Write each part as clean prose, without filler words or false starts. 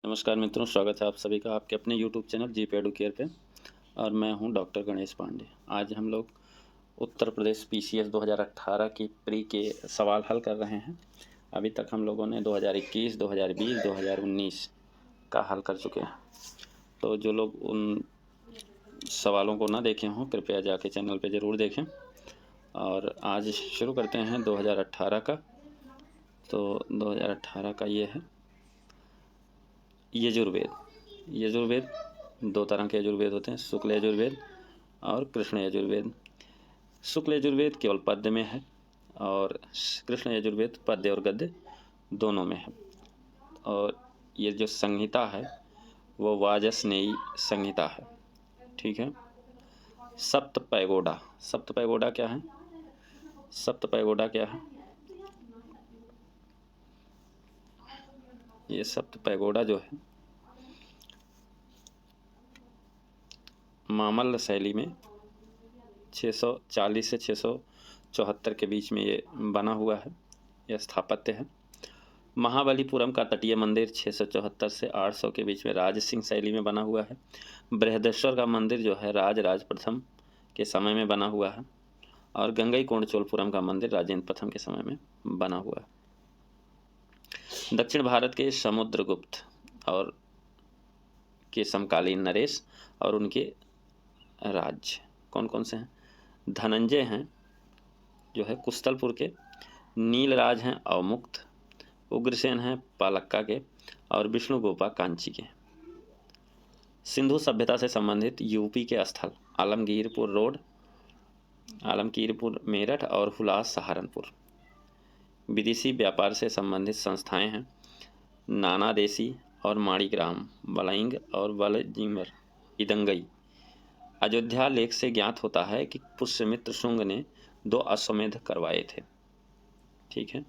नमस्कार मित्रों, स्वागत है आप सभी का आपके अपने YouTube चैनल जीपी एडुकेयर पे। और मैं हूं डॉक्टर गणेश पांडे। आज हम लोग उत्तर प्रदेश पीसीएस 2018 की प्री के सवाल हल कर रहे हैं। अभी तक हम लोगों ने 2021, 2020, 2019 का हल कर चुके हैं। तो जो लोग उन सवालों को ना देखे हों, कृपया जाके चैनल पे ज़रूर देखें। और आज शुरू करते हैं 2018 का। तो 2018 का ये है यजुर्वेद। यजुर्वेद दो तरह के यजुर्वेद होते हैं, शुक्ल यजुर्वेद और कृष्ण यजुर्वेद। शुक्ल यजुर्वेद केवल पद्य में है और कृष्ण यजुर्वेद पद्य और गद्य दोनों में है। और ये जो संहिता है वो वाजसनेयी संहिता है। ठीक है। सप्तपैगोडा क्या है? सप्तपैगोडा क्या है? ये सप्तपैगोडा जो है मामल्ल शैली में 640 से 674 के बीच में ये बना हुआ है। यह स्थापत्य है। महाबलीपुरम का तटीय मंदिर 674 से 800 के बीच में राज सिंह शैली में बना हुआ है। बृहदेश्वर का मंदिर जो है राज प्रथम के समय में बना हुआ है। और गंगईकोंड चोलपुरम का मंदिर राजेंद्र प्रथम के समय में बना हुआ है। दक्षिण भारत के समुद्रगुप्त और के समकालीन नरेश और उनके राज्य कौन कौन से हैं? धनंजय हैं जो है कुस्तलपुर के, नीलराज हैं अवमुक्त, उग्रसेन हैं पालक्का के और विष्णुगोपा कांची के। सिंधु सभ्यता से संबंधित यूपी के स्थल आलमगीरपुर रोड, आलमगीरपुर मेरठ और हुलास सहारनपुर। विदेशी व्यापार से संबंधित संस्थाएं हैं नानादेशी और माणिग्राम, बलाइंग और वलजीमर इदंगई। अयोध्या लेख से ज्ञात होता है कि पुष्यमित्र शुंग ने 2 अश्वमेध करवाए थे। ठीक है।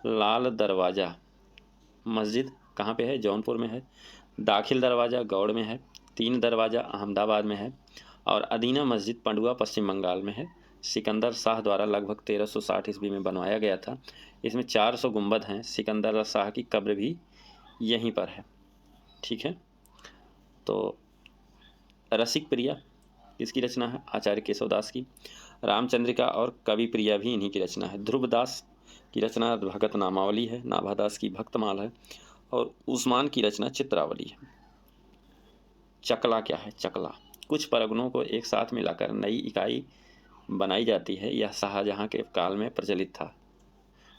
लाल दरवाज़ा मस्जिद कहाँ पे है? जौनपुर में है। दाखिल दरवाज़ा गौड़ में है। 3 दरवाज़ा अहमदाबाद में है और अदीना मस्जिद पंडुआ पश्चिम बंगाल में है। सिकंदर शाह द्वारा लगभग 1360 ईस्वी में बनवाया गया था। इसमें 400 गुंबद हैं। सिकंदर शाह की कब्र भी यहीं पर है। ठीक है। तो रसिक प्रिया किसकी रचना है? आचार्य केशवदास की। रामचंद्रिका और कवि प्रिया भी इन्हीं की रचना है। ध्रुवदास की रचना भगत नामावली है। नाभादास की भक्तमाल है और उस्मान की रचना चित्रावली है। चकला क्या है? चकला कुछ परगनों को एक साथ मिलाकर नई इकाई बनाई जाती है। यह शाहजहां के काल में प्रचलित था।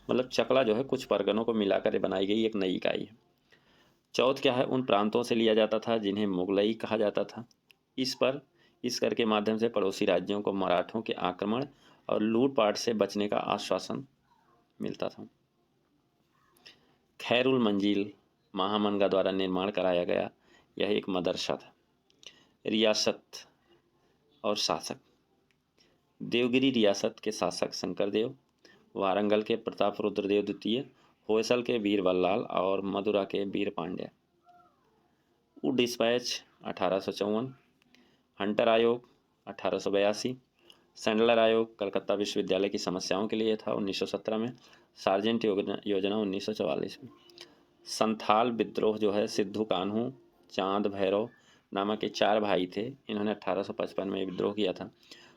मतलब चकला जो है कुछ परगनों को मिलाकर बनाई गई एक नई इकाई है। चौथ क्या है? उन प्रांतों से लिया जाता था जिन्हें मुगलई कहा जाता था। इस कर के माध्यम से पड़ोसी राज्यों को मराठों के आक्रमण और लूटपाट से बचने का आश्वासन मिलता था। खैरुल मंजिल महामनगा द्वारा निर्माण कराया गया। यह एक मदरसा था। रियासत और शासक देवगिरी रियासत के शासक शंकरदेव, वारंगल के प्रताप रुद्रदेव द्वितीय, होयसल के वीर बल्लाल और मदुरा के वीर पांड्या। डिस्पैच 1854, हंटर आयोग 1882, सैंडलर आयोग कलकत्ता विश्वविद्यालय की समस्याओं के लिए था 1917 में, सार्जेंट योजना 1944 में। संथाल विद्रोह जो है सिद्धू कान्हू चांद भैरव नामक के 4 भाई थे। इन्होंने 1855 में विद्रोह किया था।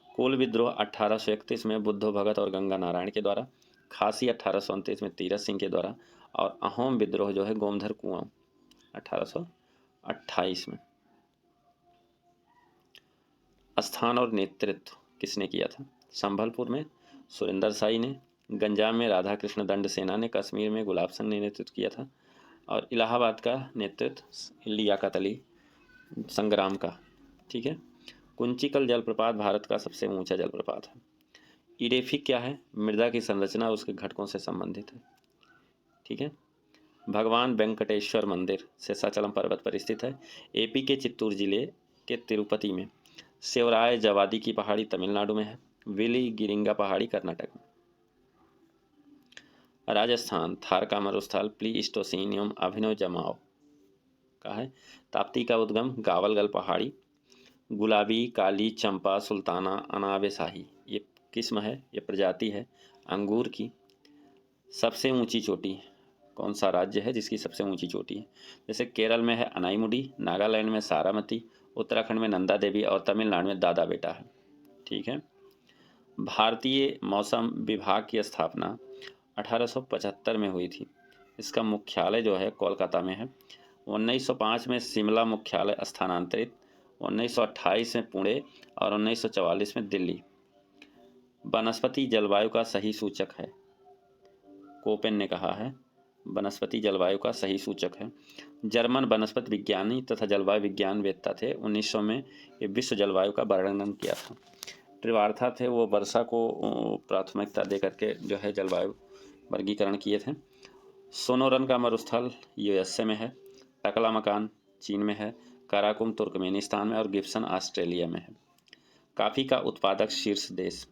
कोल विद्रोह 1831 में बुद्धो भगत और गंगा नारायण के द्वारा, खासी 1829 में तीरथ सिंह के द्वारा और अहोम विद्रोह जो है गोमधर कुआं 1828 में। स्थान और नेतृत्व किसने किया था? संभलपुर में सुरेंद्र साई ने, गंजाम में राधा कृष्ण दंड सेना ने, कश्मीर में गुलाब सिंह ने नेतृत्व किया था और इलाहाबाद का नेतृत्व लियाकत अली संग्राम का। ठीक है। कुंचिकल जलप्रपात भारत का सबसे ऊंचा जलप्रपात है। इडेफिक क्या है? मृदा की संरचना उसके घटकों से संबंधित है। ठीक है। भगवान वेंकटेश्वर मंदिर शेषाचलम पर्वत पर स्थित है। एपी के चित्तूर जिले के तिरुपति में। सेवराय जवादी की पहाड़ी तमिलनाडु में है। विली गिरिंगा पहाड़ी कर्नाटक में। राजस्थान थार का मरुस्थल प्लीस्टोसीन एवं अभिनव जमाव का है। ताप्ती का उद्गम गावलगल पहाड़ी। गुलाबी काली चंपा सुल्ताना अनाबे शाही ये किस्म है, ये प्रजाति है अंगूर की। सबसे ऊंची चोटी कौन सा राज्य है जिसकी सबसे ऊंची चोटी है? जैसे केरल में है अनाईमुडी, नागालैंड में सारामती, उत्तराखंड में नंदा देवी और तमिलनाडु में दादा बेटा है। ठीक है। भारतीय मौसम विभाग की स्थापना 1875 में हुई थी। इसका मुख्यालय जो है कोलकाता में है। 1905 में शिमला मुख्यालय स्थानांतरित, 1928 में पुणे और 1944 में दिल्ली। वनस्पति जलवायु का सही सूचक है, कोपेन ने कहा है, वनस्पति जलवायु का सही सूचक है। जर्मन वनस्पति विज्ञानी तथा जलवायु विज्ञान वेत्ता थे। 1900 में ये विश्व जलवायु का वर्णन किया था। त्रिवार्था थे, वो वर्षा को प्राथमिकता दे करके जो है जलवायु वर्गीकरण किए थे। सोनोरन का मरुस्थल यूएसए में है। टकला मकान चीन में है। काराकुम तुर्कमेनिस्तान में और गिब्सन ऑस्ट्रेलिया में है। कॉफ़ी का उत्पादक शीर्ष देश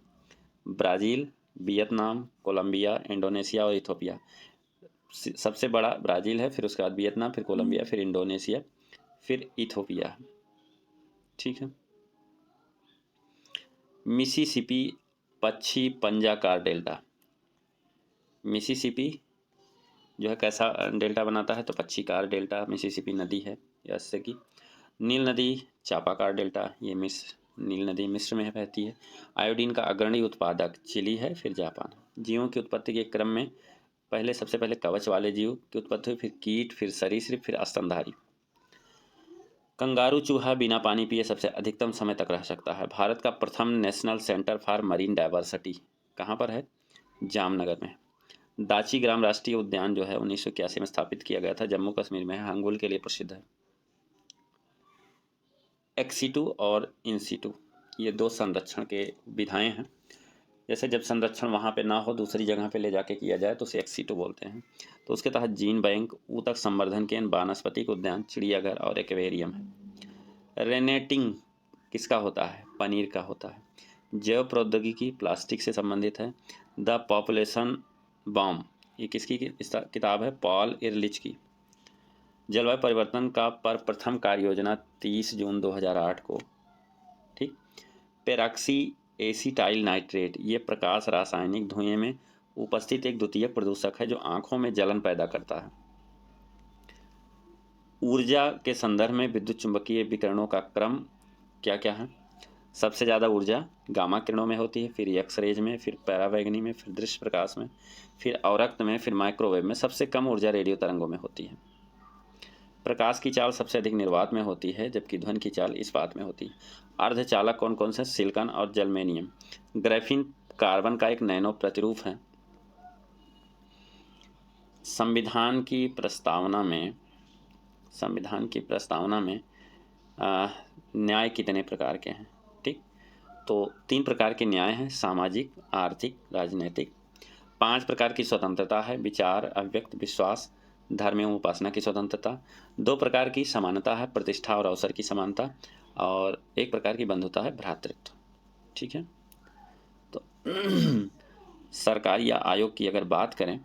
ब्राज़ील, वियतनाम, कोलंबिया, इंडोनेशिया और इथोपिया। सबसे बड़ा ब्राज़ील है, फिर उसके बाद वियतनाम, फिर कोलंबिया, फिर इंडोनेशिया, फिर इथोपिया। ठीक है। मिसिसिपी पक्षी पंजाकार डेल्टा। मिसिसिपी जो है कैसा डेल्टा बनाता है? तो पक्षीकार डेल्टा मिसिसिपी नदी है जैसे कि। नील नदी चापाकार डेल्टा, ये नील नदी मिस्र में बहती है। आयोडीन का अग्रणी उत्पादक चिली है, फिर जापान। जीवों की उत्पत्ति के क्रम में सबसे पहले कवच वाले जीव की उत्पत्ति हुई, फिर कीट, फिर सरीसृप, फिर स्तनधारी। कंगारू चूहा बिना पानी पिए सबसे अधिकतम समय तक रह सकता है। भारत का प्रथम national centre for marine diversity कहाँ पर है? जामनगर में। दाची ग्राम राष्ट्रीय उद्यान जो है 1981 में स्थापित किया गया था, जम्मू कश्मीर में है, हांगुल के लिए प्रसिद्ध है। एक्सीटू और इनसीटू ये दो संरक्षण के विधाएं हैं। जैसे जब संरक्षण वहाँ पे ना हो, दूसरी जगह पे ले जाके किया जाए तो उसे एक्सीटू बोलते हैं। तो उसके तहत जीन बैंक, ऊतक संवर्धन केंद्र, वानस्पतिक उद्यान, चिड़ियाघर और एक्वेरियम है। रेनेटिंग किसका होता है? पनीर का होता है। जैव प्रौद्योगिकी प्लास्टिक से संबंधित है। द पॉपुलेशन बॉम्ब ये किसकी किताब है? पॉल इरलिच की। जलवायु परिवर्तन का पर प्रथम कार्य योजना 30 जून 2008 को। ठीक। पेरॉक्सी एसिटाइल नाइट्रेट ये प्रकाश रासायनिक धुएं में उपस्थित एक द्वितीयक प्रदूषक है जो आंखों में जलन पैदा करता है। ऊर्जा के संदर्भ में विद्युत चुंबकीय विकिरणों का क्रम क्या क्या है? सबसे ज़्यादा ऊर्जा गामा किरणों में होती है, फिर एक्सरेज में, फिर पैरावैगनी में, फिर दृश्य प्रकाश में, फिर अवरक्त में, फिर माइक्रोवेव में। सबसे कम ऊर्जा रेडियो तरंगों में होती है। प्रकाश की चाल सबसे अधिक निर्वात में होती है, जबकि ध्वनि की चाल इस्पात में होती है। अर्धचालक कौन कौन से? सिलिकॉन और जर्मेनियम। ग्राफीन कार्बन का एक नैनो प्रतिरूप है। संविधान की प्रस्तावना में न्याय कितने प्रकार के हैं? ठीक। तो 3 प्रकार के न्याय हैं, सामाजिक, आर्थिक, राजनीतिक। 5 प्रकार की स्वतंत्रता है, विचार, अभिव्यक्ति, विश्वास, धर्म एवं उपासना की स्वतंत्रता। 2 प्रकार की समानता है, प्रतिष्ठा और अवसर की समानता। और 1 प्रकार की बंधुता है, भ्रातृत्व। ठीक है। तो सरकार या आयोग की अगर बात करें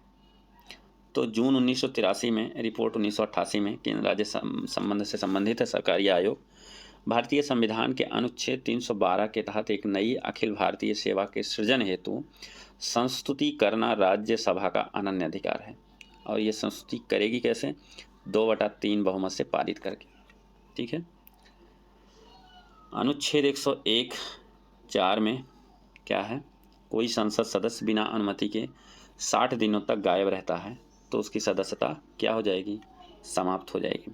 तो जून 1983 में, रिपोर्ट 1988 में केंद्र राज्य संबंध से संबंधित है सरकारी आयोग। भारतीय संविधान के अनुच्छेद 312 के तहत एक नई अखिल भारतीय सेवा के सृजन हेतु संस्तुति करना राज्यसभा का अनन्य अधिकार है। और ये संस्तुति करेगी कैसे? 2/3 बहुमत से पारित करके। ठीक है। अनुच्छेद 101(4) में क्या है? कोई संसद सदस्य बिना अनुमति के 60 दिनों तक गायब रहता है तो उसकी सदस्यता क्या हो जाएगी? समाप्त हो जाएगी।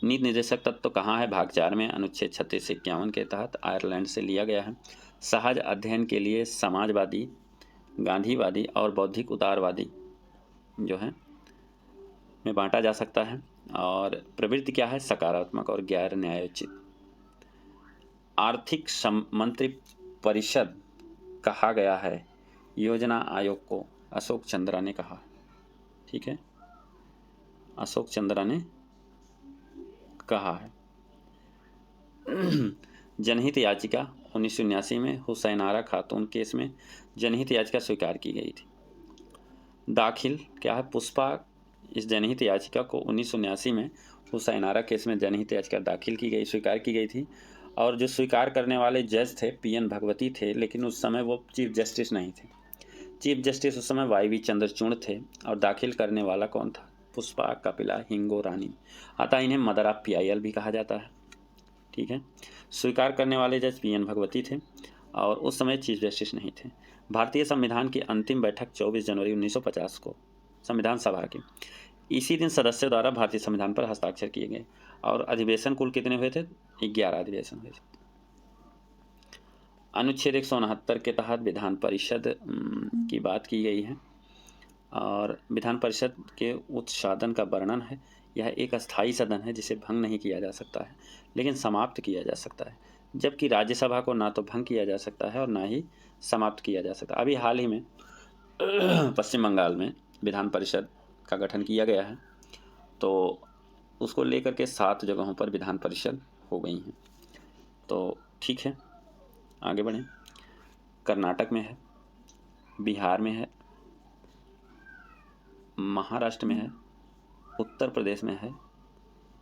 नीति निर्देशक तत्व कहाँ है? भाग 4 में, अनुच्छेद 36 से 51 के तहत आयरलैंड से लिया गया है। सहज अध्ययन के लिए समाजवादी, गांधीवादी और बौद्धिक उदारवादी जो है में बांटा जा सकता है। और प्रवृत्ति क्या है? सकारात्मक और गैर न्यायोचित। आर्थिक मंत्री परिषद कहा गया है योजना आयोग को, अशोक चंद्रा ने कहा। ठीक है, अशोक चंद्रा ने कहा है। जनहित याचिका 1979 में हुसैनारा खातून केस में जनहित याचिका स्वीकार की गई थी। दाखिल क्या है? पुष्पा इस जनहित याचिका को 1979 में हुसैनारा केस में जनहित याचिका दाखिल की गई, स्वीकार की गई थी। और जो स्वीकार करने वाले जज थे पीएन भगवती थे, लेकिन उस समय वो चीफ जस्टिस नहीं थे। चीफ जस्टिस उस समय वाई वी चंद्रचूड़ थे और दाखिल करने वाला कौन था? पुष्पा कपिला हिंगो रानी। अतः इन्हें मदर ऑफ PIL भी कहा जाता है। ठीक है। स्वीकार करने वाले जज PN भगवती थे और उस समय चीफ जस्टिस नहीं थे। भारतीय संविधान की अंतिम बैठक 24 जनवरी 1950 को संविधान सभा की, इसी दिन सदस्यों द्वारा भारतीय संविधान पर हस्ताक्षर किए गए और अधिवेशन कुल कितने हुए थे? 11 अधिवेशन हुए थे। अनुच्छेद 169 के तहत विधान परिषद की बात की गई है और विधान परिषद के उच्च सदन का वर्णन है। यह एक अस्थायी सदन है जिसे भंग नहीं किया जा सकता है लेकिन समाप्त किया जा सकता है, जबकि राज्यसभा को ना तो भंग किया जा सकता है और ना ही समाप्त किया जा सकता। अभी हाल ही में पश्चिम बंगाल में विधान परिषद का गठन किया गया है, तो उसको लेकर के 7 जगहों पर विधान परिषद हो गई हैं। तो ठीक है, आगे बढ़ें। कर्नाटक में है, बिहार में है, महाराष्ट्र में है, उत्तर प्रदेश में है,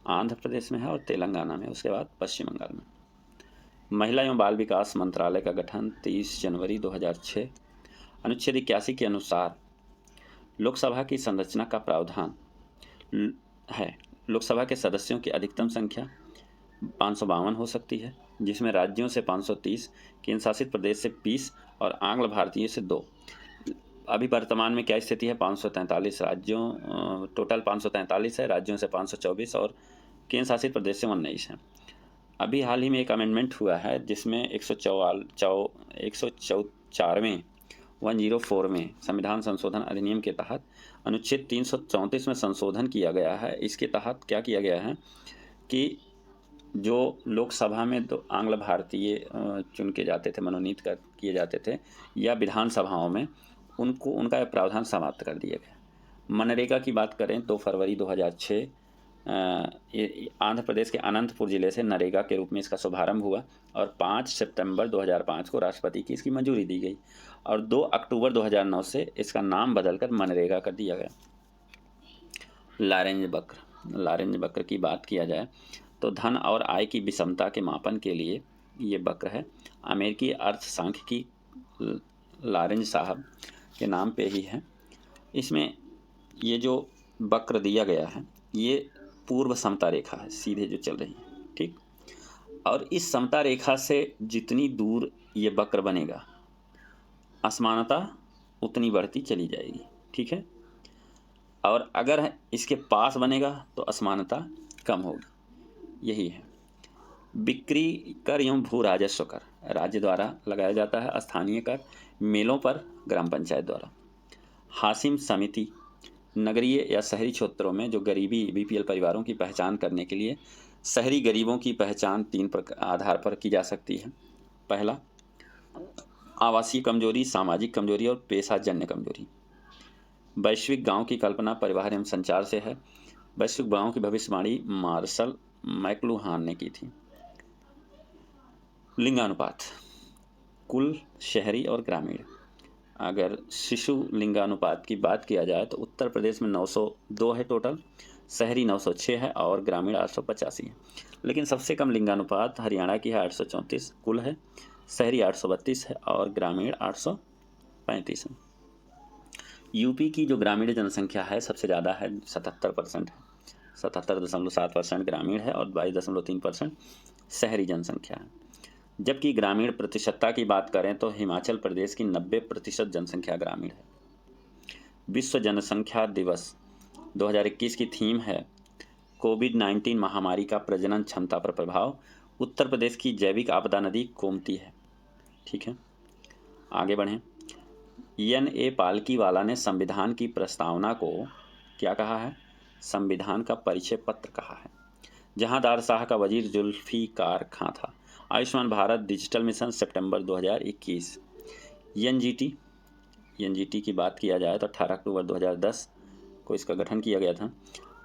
आंध्र प्रदेश में है और तेलंगाना में, उसके बाद पश्चिम बंगाल में। महिला एवं बाल विकास मंत्रालय का गठन 23 जनवरी 2006। अनुच्छेद 81 के अनुसार लोकसभा की संरचना का प्रावधान है। लोकसभा के सदस्यों की अधिकतम संख्या 552 हो सकती है, जिसमें राज्यों से 530, केंद्र शासित प्रदेश से 20 और आंग्ल भारतीयों से 2। अभी वर्तमान में क्या स्थिति है? 543 राज्यों, टोटल 543 है, राज्यों से 524 और केंद्र शासित प्रदेश से 19 है। अभी हाल ही में एक अमेंडमेंट हुआ है जिसमें 104वें 104 में संविधान संशोधन अधिनियम के तहत अनुच्छेद 334 में संशोधन किया गया है। इसके तहत क्या किया गया है कि जो लोकसभा में तो आंग्ल भारतीय चुन के जाते थे, मनोनीत किए जाते थे, या विधानसभाओं में उनको उनका प्रावधान समाप्त कर दिया गया। मनरेगा की बात करें तो फरवरी 2006 आंध्र प्रदेश के अनंतपुर जिले से नरेगा के रूप में इसका शुभारंभ हुआ और 5 सितंबर 2005 को राष्ट्रपति की इसकी मंजूरी दी गई और 2 अक्टूबर 2009 से इसका नाम बदलकर मनरेगा कर दिया गया। लारेंज वक्र की बात किया जाए तो धन और आय की विषमता के मापन के लिए ये वक्र है। अमेरिकी अर्थ सांख्यिकी लारेंज साहब के नाम पे ही है। इसमें ये जो वक्र दिया गया है ये पूर्व समता रेखा है, सीधे जो चल रही है, ठीक। और इस समता रेखा से जितनी दूर ये वक्र बनेगा असमानता उतनी बढ़ती चली जाएगी, ठीक है। और अगर इसके पास बनेगा तो असमानता कम होगी। यही है। बिक्री कर एवं भू राजस्व कर राज्य द्वारा लगाया जाता है। स्थानीय कर मेलों पर ग्राम पंचायत द्वारा। हाशिम समिति नगरीय या शहरी क्षेत्रों में जो गरीबी BPL परिवारों की पहचान करने के लिए शहरी गरीबों की पहचान 3 आधार पर की जा सकती है। पहला, आवासीय कमजोरी, सामाजिक कमजोरी और पेशाजन्य कमजोरी। वैश्विक गांव की कल्पना परिवहन एवं संचार से है। वैश्विक गांव की भविष्यवाणी मार्शल मैकलुहान ने की थी। लिंगानुपात, कुल, शहरी और ग्रामीण। अगर शिशु लिंगानुपात की बात किया जाए तो उत्तर प्रदेश में 902 है टोटल, शहरी 906 है और ग्रामीण 885 है। लेकिन सबसे कम लिंगानुपात हरियाणा की है, 834 कुल है, शहरी 832 है और ग्रामीण 835 है। यूपी की जो ग्रामीण जनसंख्या है सबसे ज़्यादा है, 77% है, 77.7% ग्रामीण है और 22.3% शहरी जनसंख्या है। जबकि ग्रामीण प्रतिशतता की बात करें तो हिमाचल प्रदेश की 90% जनसंख्या ग्रामीण है। विश्व जनसंख्या दिवस 2021 की थीम है कोविड-19 महामारी का प्रजनन क्षमता पर प्रभाव। उत्तर प्रदेश की जैविक आपदा नदी गोमती है, ठीक है। आगे बढ़ें। N.A. पालकीवाला ने संविधान की प्रस्तावना को क्या कहा है? संविधान का परिचय पत्र कहा है। जहांदार शाह का वजीर जुल्फिकार खां था। आयुष्मान भारत डिजिटल मिशन सितंबर 2021। एनजीटी की बात किया जाए तो 18 अक्टूबर 2010 को इसका गठन किया गया था।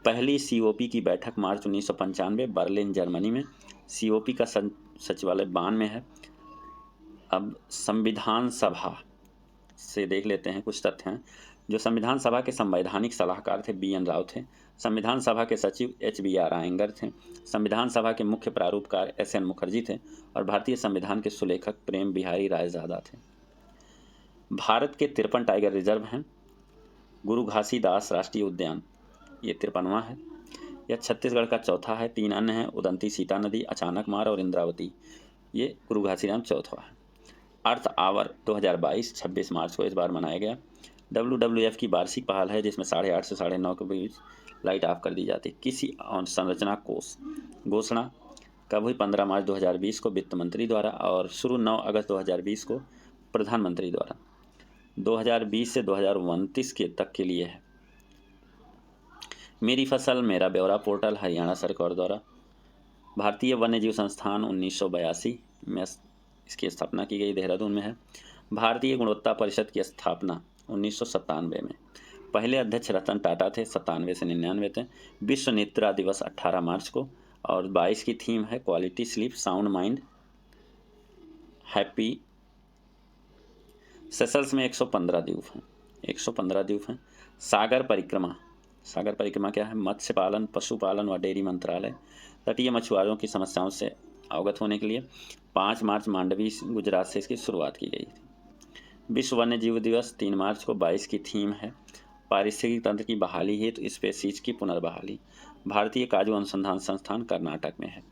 पहली COP की बैठक मार्च 1995 बर्लिन जर्मनी में। COP का सचिवालय बान में है। अब संविधान सभा से देख लेते हैं कुछ तथ्य हैं। जो संविधान सभा के संवैधानिक सलाहकार थे BN राव थे। संविधान सभा के सचिव HBR आयंगर थे। संविधान सभा के मुख्य प्रारूपकार SN मुखर्जी थे और भारतीय संविधान के सुलेखक प्रेम बिहारी रायजादा थे। भारत के 53 टाइगर रिजर्व हैं। गुरु घासीदास राष्ट्रीय उद्यान ये 53वां है। यह छत्तीसगढ़ का चौथा है। 3 अन्य हैं, उदंती सीता नदी, अचानक मार और इंद्रावती। ये गुरु घासीराम चौथा है। अर्थ आवर 2022 26 मार्च को इस बार मनाया गया। WWF की वार्षिक पहल है जिसमें 8:30 से 9:30 के बीच लाइट ऑफ कर दी जाती है। किसी संरचना कोष घोषणा कब हुई? 15 मार्च 2020 को वित्त मंत्री द्वारा और शुरू 9 अगस्त 2020 को प्रधानमंत्री द्वारा। 2020 से 2029 के तक के लिए है। मेरी फसल मेरा ब्यौरा पोर्टल हरियाणा सरकार द्वारा। भारतीय वन्यजीव संस्थान 1982 में इसकी स्थापना की गई, देहरादून में है। भारतीय गुणवत्ता परिषद की स्थापना 1997 में। पहले अध्यक्ष रतन टाटा थे, 97 से 99 थे। विश्व निद्रा दिवस 18 मार्च को और 22 की थीम है quality sleep sound mind happy. Seychelles में 115 द्वीप हैं। 115 द्वीप हैं। सागर परिक्रमा क्या है? मत्स्य पालन, पशुपालन व डेयरी मंत्रालय तटीय मछुआरों की समस्याओं से अवगत होने के लिए 5 मार्च मांडवी गुजरात से इसकी शुरुआत की गई थी। विश्व वन्य जीव दिवस 3 मार्च को। 22 की थीम है पारिस्थितिक तंत्र की बहाली हेतु स्पीशीज की पुनर्बहाली। भारतीय काजू अनुसंधान संस्थान कर्नाटक में है।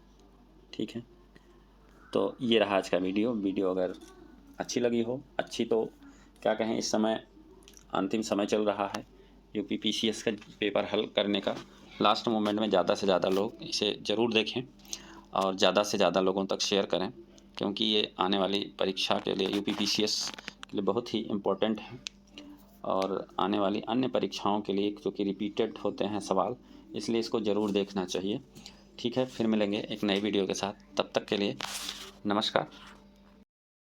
ठीक है, तो ये रहा आज का वीडियो अगर अच्छी लगी हो, अच्छी तो क्या कहें, इस समय अंतिम समय चल रहा है UPPCS का पेपर हल करने का। लास्ट मोमेंट में ज़्यादा से ज़्यादा लोग इसे ज़रूर देखें और ज़्यादा से ज़्यादा लोगों तक शेयर करें, क्योंकि ये आने वाली परीक्षा के लिए UPPCS के लिए बहुत ही इम्पोर्टेंट है और आने वाली अन्य परीक्षाओं के लिए जो कि रिपीटेड होते हैं सवाल, इसलिए इसको ज़रूर देखना चाहिए। ठीक है, फिर मिलेंगे एक नई वीडियो के साथ। तब तक के लिए नमस्कार।